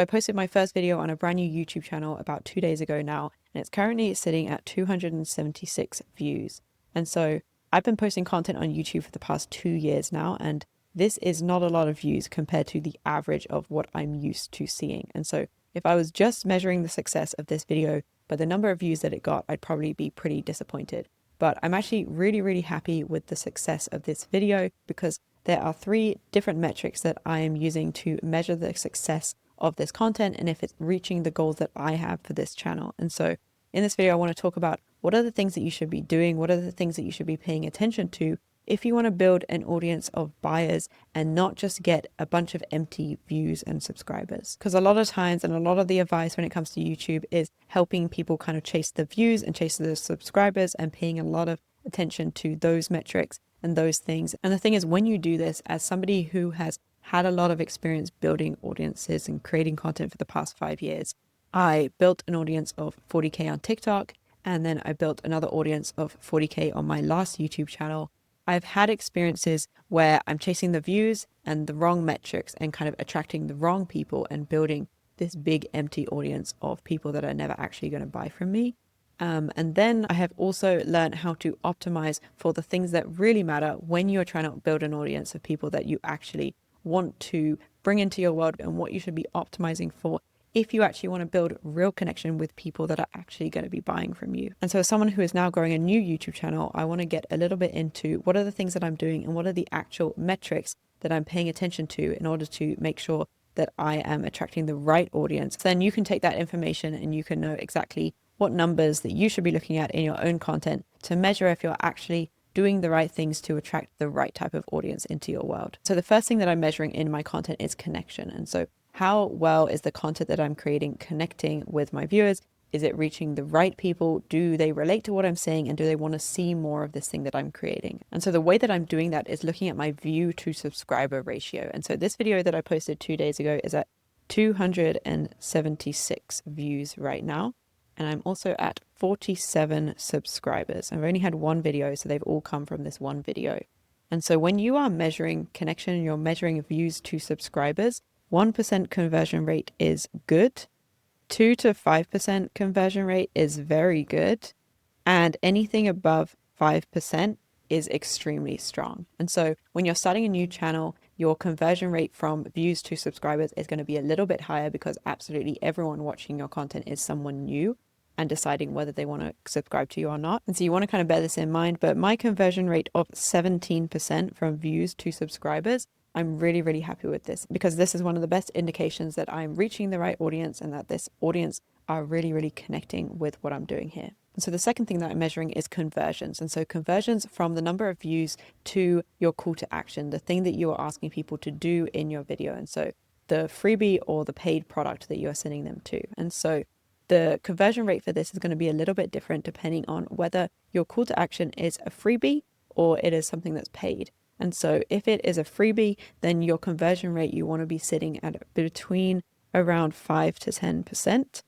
I posted my first video on a brand new YouTube channel about 2 days ago now, and it's currently sitting at 276 views. And so I've been posting content on YouTube for the past 2 years now, and this is not a lot of views compared to the average of what I'm used to seeing. And so if I was just measuring the success of this video by the number of views that it got, I'd probably be pretty disappointed. But I'm actually really happy with the success of this video because there are 3 different metrics that I am using to measure the success of this content and if it's reaching the goals that I have for this channel. And so in this video, I want to talk about what are the things that you should be doing, what are the things that you should be paying attention to if you want to build an audience of buyers and not just get a bunch of empty views and subscribers. Because a lot of times and a lot of the advice when it comes to YouTube is helping people kind of chase the views and chase the subscribers and paying a lot of attention to those metrics and those things. And the thing is, when you do this, as somebody who has had a lot of experience building audiences and creating content for the past 5 years, I built an audience of 40K on TikTok, and then I built another audience of 40K on my last YouTube channel. I've had experiences where I'm chasing the views and the wrong metrics and kind of attracting the wrong people and building this big empty audience of people that are never actually going to buy from me. And then I have also learned how to optimize for the things that really matter when you're trying to build an audience of people that you actually want to bring into your world and what you should be optimizing for if you actually want to build real connection with people that are actually going to be buying from you. And so as someone who is now growing a new YouTube channel, I want to get a little bit into what are the things that I'm doing and what are the actual metrics that I'm paying attention to in order to make sure that I am attracting the right audience. Then you can take that information and you can know exactly what numbers that you should be looking at in your own content to measure if you're actually doing the right things to attract the right type of audience into your world. So the first thing that I'm measuring in my content is connection. And so how well is the content that I'm creating connecting with my viewers? Is it reaching the right people? Do they relate to what I'm saying? And do they want to see more of this thing that I'm creating? And so the way that I'm doing that is looking at my view to subscriber ratio. And so this video that I posted 2 days ago is at 276 views right now. And I'm also at 47 subscribers. I've only had one video, so they've all come from this one video. And so when you are measuring connection and you're measuring views to subscribers, 1% conversion rate is good. 2 to 5% conversion rate is very good. And anything above 5% is extremely strong. And so when you're starting a new channel, your conversion rate from views to subscribers is going to be a little bit higher because absolutely everyone watching your content is someone new and deciding whether they want to subscribe to you or not. And so you want to kind of bear this in mind, but my conversion rate of 17% from views to subscribers, I'm really happy with this because this is one of the best indications that I'm reaching the right audience and that this audience are really connecting with what I'm doing here. And so the second thing that I'm measuring is conversions. And so conversions from the number of views to your call to action, the thing that you are asking people to do in your video. And so the freebie or the paid product that you're sending them to. And so the conversion rate for this is going to be a little bit different depending on whether your call to action is a freebie or it is something that's paid. And so if it is a freebie, then your conversion rate, you want to be sitting at between around 5 to 10%.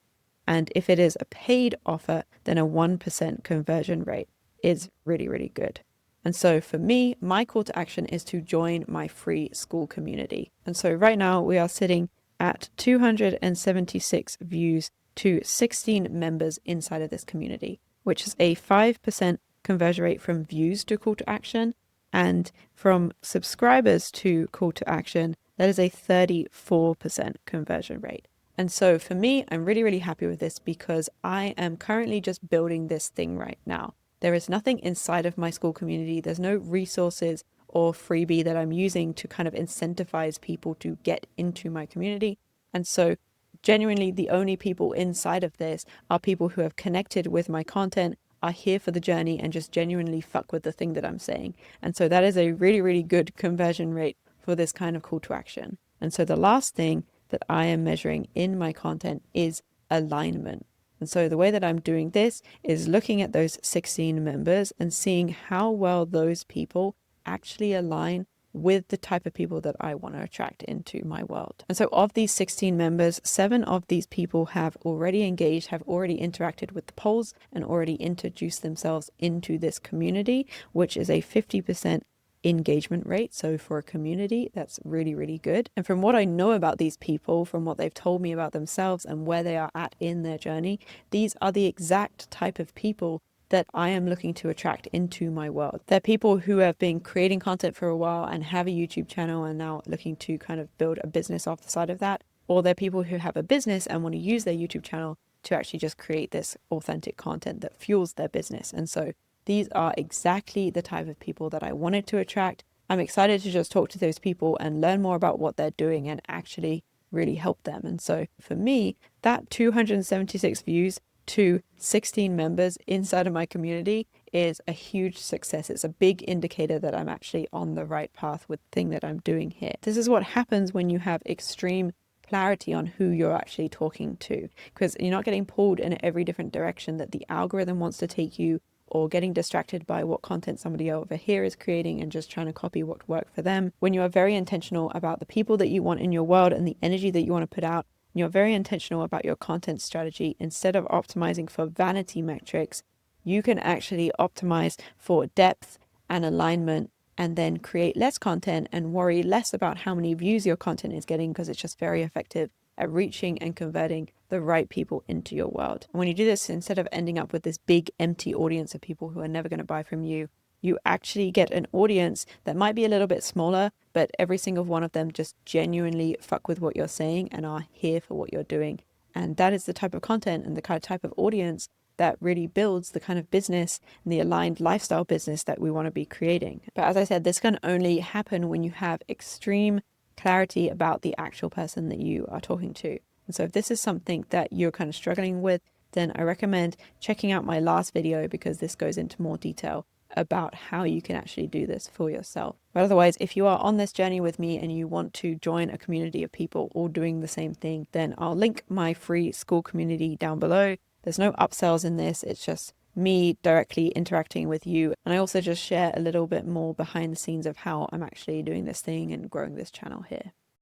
And if it is a paid offer, then a 1% conversion rate is really good. And so for me, my call to action is to join my free school community. And so right now we are sitting at 276 views to 16 members inside of this community, which is a 5% conversion rate from views to call to action. And from subscribers to call to action, that is a 34% conversion rate. And so for me, I'm really happy with this because I am currently just building this thing right now. There is nothing inside of my school community. There's no resources or freebie that I'm using to kind of incentivize people to get into my community. And so genuinely, the only people inside of this are people who have connected with my content, are here for the journey, and just genuinely fuck with the thing that I'm saying. And so that is a really good conversion rate for this kind of call to action. And so the last thing that I am measuring in my content is alignment. And so the way that I'm doing this is looking at those 16 members and seeing how well those people actually align with the type of people that I want to attract into my world. And so of these 16 members, 7 of these people have already engaged, have already interacted with the polls and already introduced themselves into this community, which is a 50% engagement rate. So for a community, that's really, really good. And from what I know about these people, from what they've told me about themselves and where they are at in their journey, these are the exact type of people that I am looking to attract into my world. They're people who have been creating content for a while and have a YouTube channel and now looking to kind of build a business off the side of that. Or they're people who have a business and want to use their YouTube channel to actually just create this authentic content that fuels their business. And so these are exactly the type of people that I wanted to attract. I'm excited to just talk to those people and learn more about what they're doing and actually really help them. And so for me, that 276 views to 16 members inside of my community is a huge success. It's a big indicator that I'm actually on the right path with the thing that I'm doing here. This is what happens when you have extreme clarity on who you're actually talking to, because you're not getting pulled in every different direction that the algorithm wants to take you, or getting distracted by what content somebody over here is creating and just trying to copy what worked for them. When you are very intentional about the people that you want in your world and the energy that you want to put out, you're very intentional about your content strategy. Instead of optimizing for vanity metrics, you can actually optimize for depth and alignment, and then create less content and worry less about how many views your content is getting, because it's just very effective at reaching and converting the right people into your world. And when you do this, instead of ending up with this big empty audience of people who are never going to buy from you, you actually get an audience that might be a little bit smaller, but every single one of them just genuinely fuck with what you're saying and are here for what you're doing. And that is the type of content and the kind of type of audience that really builds the kind of business and the aligned lifestyle business that we want to be creating. But as I said, this can only happen when you have extreme clarity about the actual person that you are talking to. And so if this is something that you're kind of struggling with, then I recommend checking out my last video, because this goes into more detail about how you can actually do this for yourself. But otherwise, if you are on this journey with me and you want to join a community of people all doing the same thing, then I'll link my free school community down below. There's no upsells in this. It's just me directly interacting with you. And I also just share a little bit more behind the scenes of how I'm actually doing this thing and growing this channel here.